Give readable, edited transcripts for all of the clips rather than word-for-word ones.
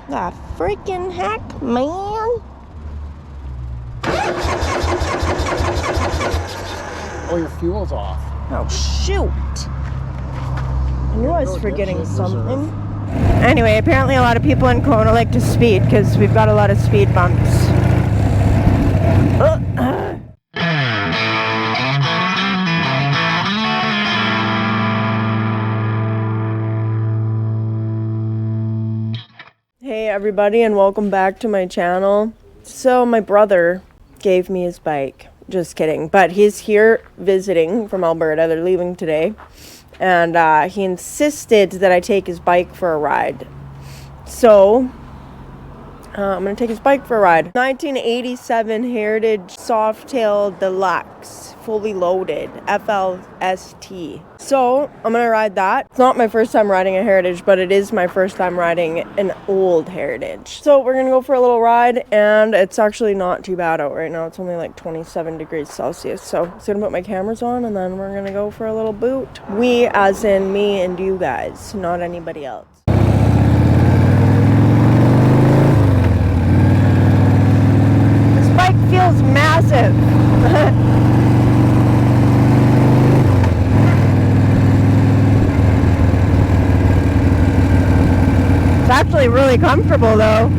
The freaking heck, man? Oh, your fuel's off. Oh, shoot. I knew I was forgetting something. Anyway, apparently a lot of people in Kona like to speed because we've got a lot of speed bumps. Hey everybody, and welcome back to my channel. So my brother gave me his bike. Just kidding. But he's here visiting from Alberta. They're leaving today. And he insisted that I take his bike for a ride. So I'm going to take his bike for a ride. 1987 Heritage Softail Deluxe, fully loaded, FLST. So I'm going to ride that. It's not my first time riding a Heritage, but it is my first time riding an old Heritage. So we're going to go for a little ride, and it's actually not too bad out right now. It's only like 27 degrees Celsius. So I'm just going to put my cameras on, and then we're going to go for a little boot. We, as in me and you guys, not anybody else. Feels massive. It's actually really comfortable though.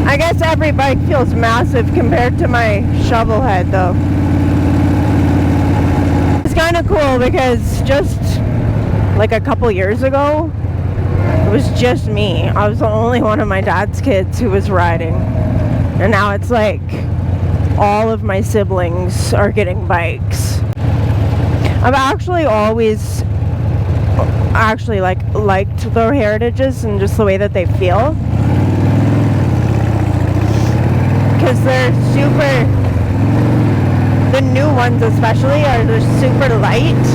I guess every bike feels massive compared to my shovel head though. It's kind of cool because just like a couple years ago, it was just me. I was the only one of my dad's kids who was riding. And now it's like all of my siblings are getting bikes. I've actually always liked the Heritages and just the way that they feel. Because they're super, the new ones especially, they're super light.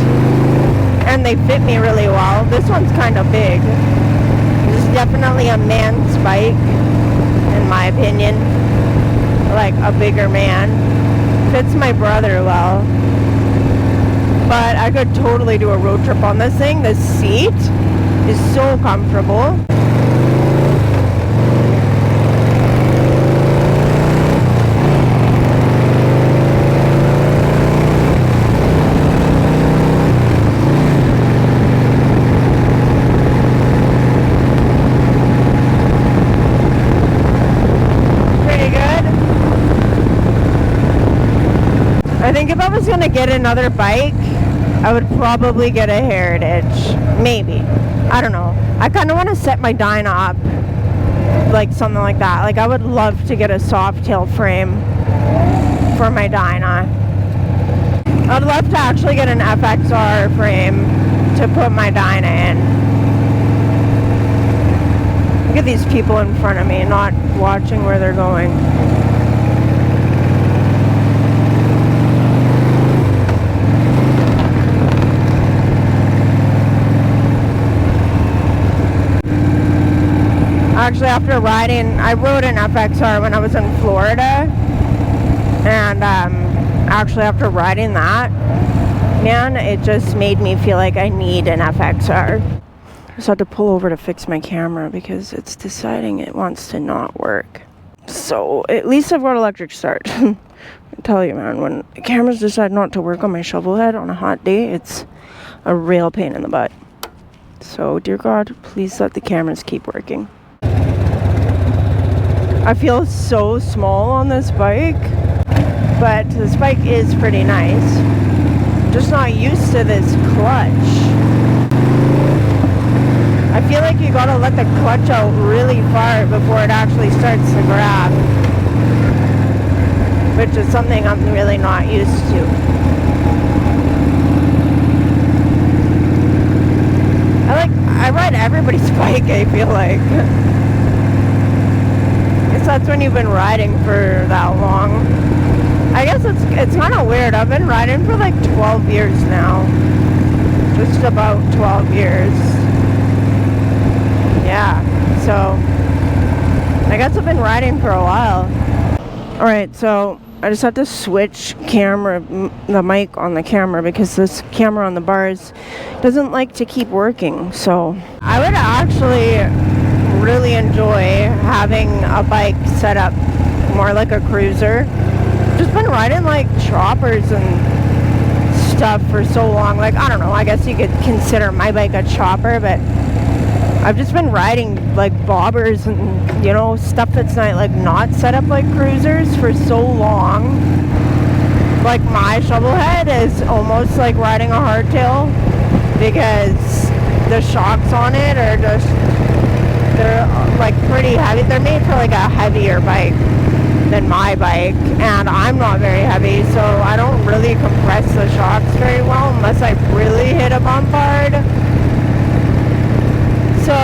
And they fit me really well. This one's kind of big. This is definitely a man's bike, in my opinion. Like a bigger man. Fits my brother well. But I could totally do a road trip on this thing. The seat is so comfortable. I think if I was going to get another bike, I would probably get a Heritage. Maybe. I don't know. I kind of want to set my Dyna up. Like something like that. Like I would love to get a Softail frame for my Dyna. I'd love to actually get an FXR frame to put my Dyna in. Look at these people in front of me not watching where they're going. Actually, after riding, I rode an FXR when I was in Florida, and actually after riding that, man, it just made me feel like I need an FXR. I just had to pull over to fix my camera because it's deciding it wants to not work. So at least I've got electric start. I tell you, man, when cameras decide not to work on my shovel head on a hot day, it's a real pain in the butt. So dear God, please let the cameras keep working. I feel so small on this bike, but this bike is pretty nice. I'm just not used to this clutch. I feel like you gotta let the clutch out really far before it actually starts to grab, which is something I'm really not used to. I ride everybody's bike, I feel like. That's when you've been riding for that long. I guess it's kind of weird. I've been riding for like 12 years now. Just about 12 years. Yeah, so I guess I've been riding for a while. Alright, so I just have to switch the mic on the camera, because this camera on the bars doesn't like to keep working. So I would actually really enjoy having a bike set up more like a cruiser. Just been riding like choppers and stuff for so long. Like, I don't know, I guess you could consider my bike a chopper, but I've just been riding like bobbers and, you know, stuff that's not set up like cruisers for so long. Like, my shovel head is almost like riding a hardtail, because the shocks on it are just, they're like pretty heavy. They're made for like a heavier bike than my bike, and I'm not very heavy, so I don't really compress the shocks very well unless I really hit a bump hard. So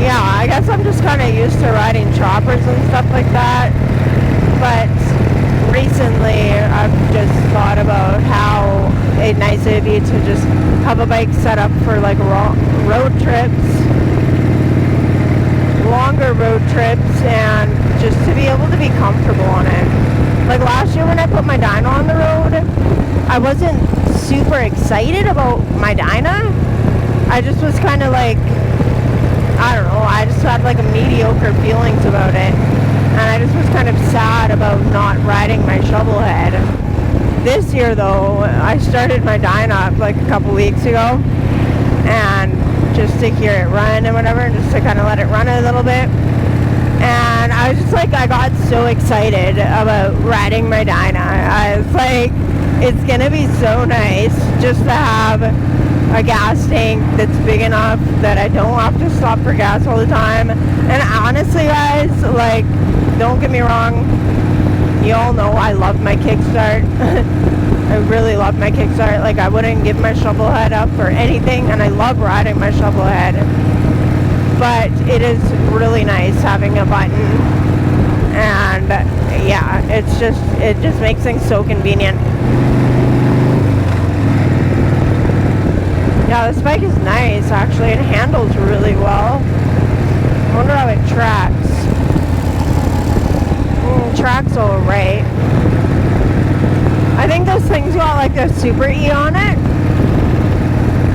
yeah, I guess I'm just kind of used to riding choppers and stuff like that. But recently I've just thought about how nice it would be to just have a bike set up for like road trips, longer road trips, and just to be able to be comfortable on it. Like last year when I put my Dyna on the road, I wasn't super excited about my Dyna. I just was kind of like, I don't know, I just had like a mediocre feelings about it. And I just was kind of sad about not riding my shovel head. This year though, I started my Dyna like a couple weeks ago, and just to hear it run and whatever, and just to kind of let it run a little bit. And I was just like, I got so excited about riding my Dyna. I was like, it's gonna be so nice just to have a gas tank that's big enough that I don't have to stop for gas all the time. And honestly guys, like, don't get me wrong, you all know I love my kickstart. I really love my kickstart. Like, I wouldn't give my shovel head up for anything, and I love riding my shovel head. But it is really nice having a button, and yeah, it just makes things so convenient. Yeah, this bike is nice actually. It handles really well. I wonder how it tracks. Tracks alright. I think this thing's got like a Super E on it,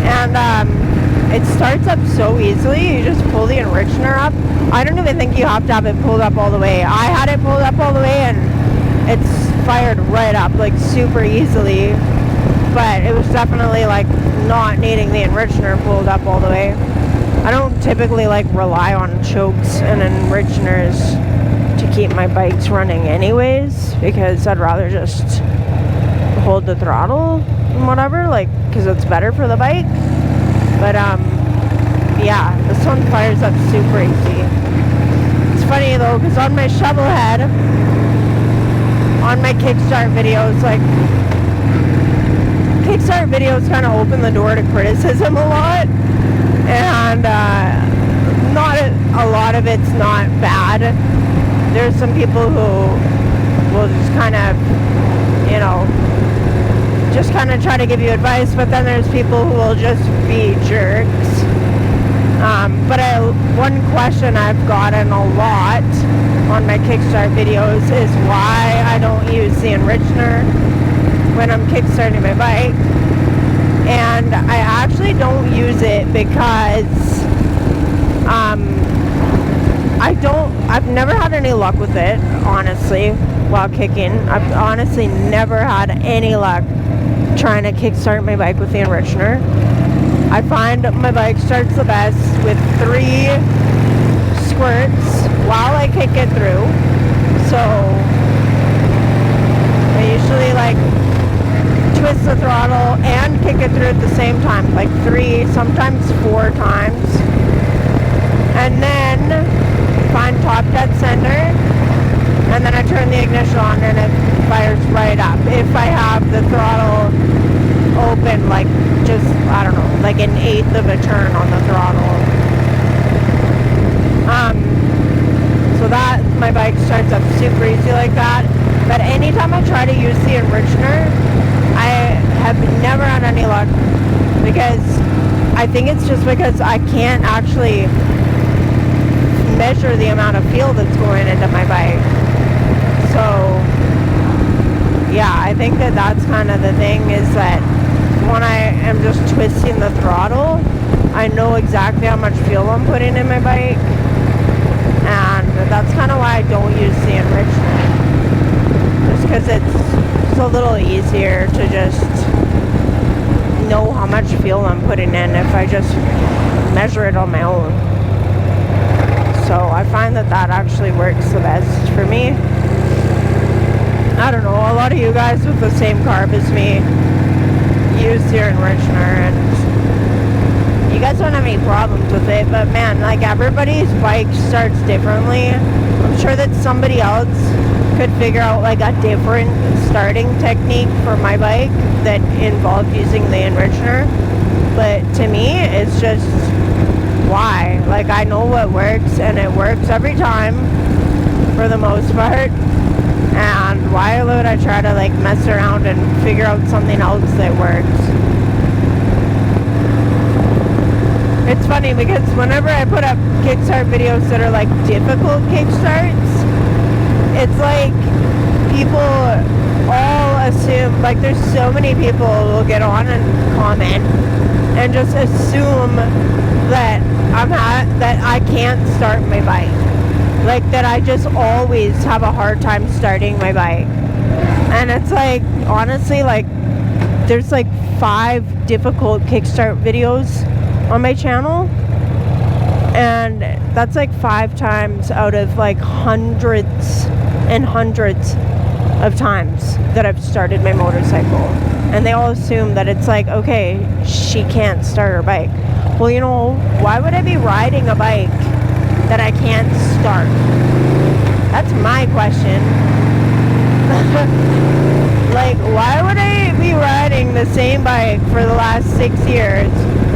and it starts up so easily. You just pull the enrichener up. I don't even think you have to have it pulled up all the way. I had it pulled up all the way, and it's fired right up like super easily. But it was definitely like not needing the enrichener pulled up all the way. I don't typically like rely on chokes and enrichers to keep my bikes running anyways, because I'd rather just hold the throttle and whatever, like, because it's better for the bike. But yeah, this one fires up super easy. It's funny though, because on my shovel head, on my kickstart videos, like, kickstart videos kind of open the door to criticism a lot, and not a lot of it's not bad. There's some people who will just kind of, you know, just kind of try to give you advice, but then there's people who will just be jerks. But one question I've gotten a lot on my kickstart videos is why I don't use the enrichener when I'm kickstarting my bike. And I actually don't use it because I've never had any luck with it, honestly, while kicking. I've honestly never had any luck trying to kickstart my bike with the enrichener. I find my bike starts the best with 3 squirts while I kick it through. So I usually like twist the throttle and kick it through at the same time, like 3, sometimes 4 times. And then find top dead center, and then I turn the ignition on and it fires right up. If I have the throttle open, like just, I don't know, like 1/8 of a turn on the throttle. So that, my bike starts up super easy like that. But anytime I try to use the enrichener, I have never had any luck, because I think it's just because I can't actually measure the amount of fuel that's going into my bike. So yeah, I think that that's kind of the thing, is that when I am just twisting the throttle, I know exactly how much fuel I'm putting in my bike, and that's kind of why I don't use the enrichment, just because it's a little easier to just know how much fuel I'm putting in if I just measure it on my own. So I find that that actually works the best for me. I don't know, a lot of you guys with the same carb as me use your enrichener, and you guys don't have any problems with it, but man, like, everybody's bike starts differently. I'm sure that somebody else could figure out like a different starting technique for my bike that involved using the enrichener, but to me it's just, why? Like, I know what works, and it works every time for the most part, and why would I try to like mess around and figure out something else that works? It's funny because whenever I put up kickstart videos that are like difficult kickstarts, it's like people all assume, like, there's so many people who will get on and comment and just assume that that I can't start my bike. Like, that I just always have a hard time starting my bike. And it's like, honestly, like, there's like 5 difficult kickstart videos on my channel, and that's like 5 times out of like hundreds and hundreds of times that I've started my motorcycle, and they all assume that it's like, okay, she can't start her bike. Well, you know, why would I be riding a bike that I can't start? That's my question. Like, why would I be riding the same bike for the last 6 years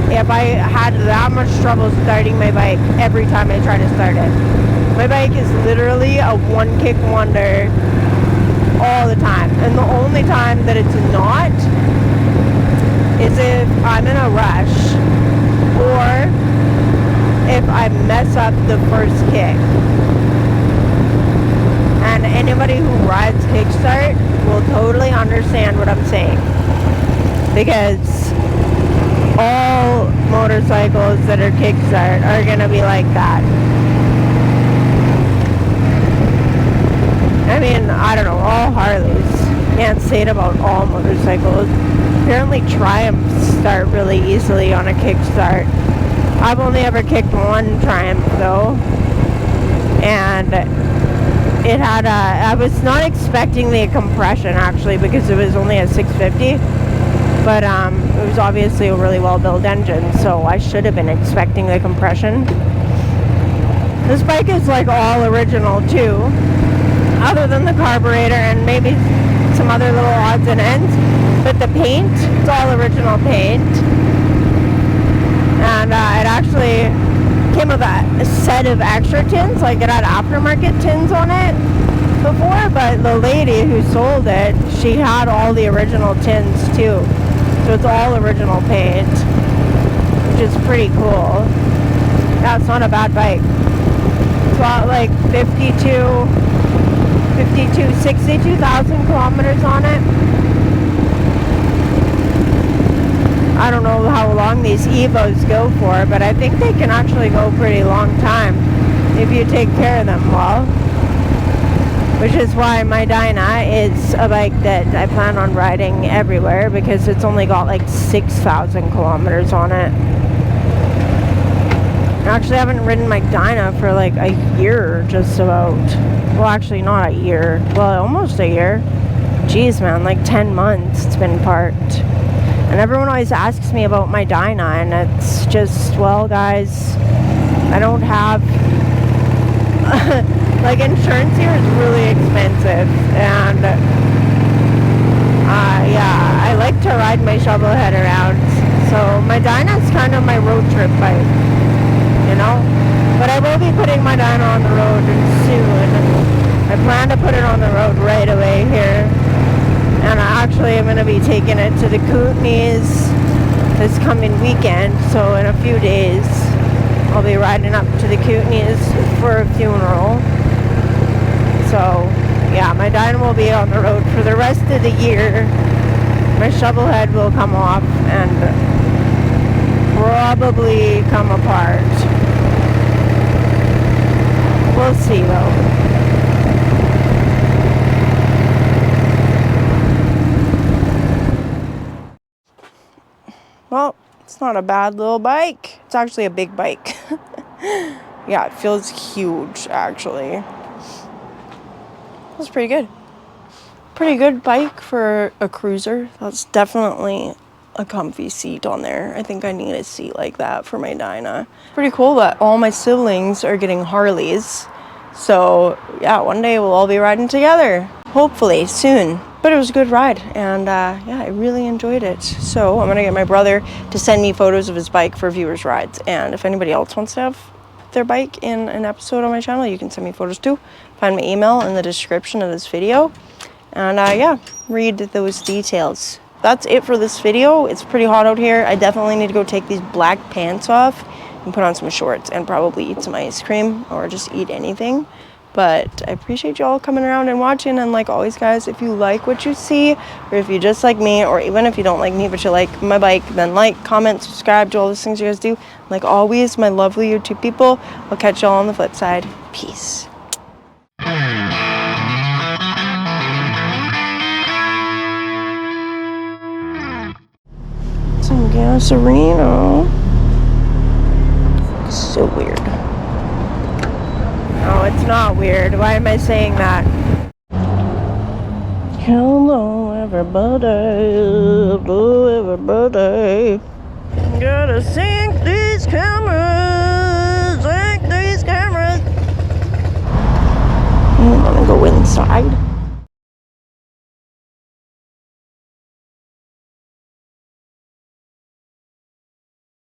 if I had that much trouble starting my bike every time I try to start it? My bike is literally a one-kick wonder all the time, and the only time that it's not is if I'm in a rush or if I mess up the first kick. And anybody who rides kickstart will totally understand what I'm saying, because all motorcycles that are kickstart are gonna be like that. I mean, I don't know, all Harleys. Can't say it about all motorcycles. Apparently Triumphs start really easily on a kickstart. I've only ever kicked one Triumph though, and it had I was not expecting the compression actually, because it was only a 650, but it was obviously a really well built engine, so I should have been expecting the compression. This bike is like all original too, other than the carburetor and maybe some other little odds and ends, but the paint, it's all original paint. And it actually came with a set of extra tins, like it had aftermarket tins on it before, but the lady who sold it, she had all the original tins too. So it's all original paint, which is pretty cool. Yeah, it's not a bad bike. It's got like 62,000 kilometers on it. I don't know how long these Evos go for, but I think they can actually go a pretty long time if you take care of them well. Which is why my Dyna is a bike that I plan on riding everywhere, because it's only got like 6,000 kilometers on it. Actually, I haven't ridden my Dyna for like a year, just about. Well, actually not a year. Well, almost a year. Jeez, man, like 10 months it's been parked. And everyone always asks me about my Dyna, and it's just, well, guys, I don't have, like, insurance here is really expensive, and, yeah, I like to ride my shovel head around, so my Dyna is kind of my road trip bike, you know, but I will be putting my Dyna on the road soon. I plan to put it on the road right away here. And I actually am going to be taking it to the Kootenays this coming weekend. So in a few days, I'll be riding up to the Kootenays for a funeral. So yeah, my dyno will be on the road for the rest of the year. My shovel head will come off and probably come apart. We'll see though. Well, it's not a bad little bike. It's actually a big bike. Yeah, it feels huge actually. That's pretty good. Pretty good bike for a cruiser. That's definitely a comfy seat on there. I think I need a seat like that for my Dyna. Pretty cool that all my siblings are getting Harleys. So yeah, one day we'll all be riding together. Hopefully soon. But it was a good ride, and yeah, I really enjoyed it. So I'm gonna get my brother to send me photos of his bike for viewers' rides. And if anybody else wants to have their bike in an episode on my channel, you can send me photos too. Find my email in the description of this video. And yeah, read those details. That's it for this video. It's pretty hot out here. I definitely need to go take these black pants off and put on some shorts and probably eat some ice cream or just eat anything. But I appreciate y'all coming around and watching. And like always, guys, if you like what you see, or if you just like me, or even if you don't like me but you like my bike, then like, comment, subscribe to all those things you guys do. Like always, my lovely YouTube people, I'll catch y'all on the flip side. Peace. Some gasolino. So weird. No, it's not weird. Why am I saying that? Hello, everybody. Hello, everybody. Gotta sync these cameras. Sync these cameras. I'm gonna go inside.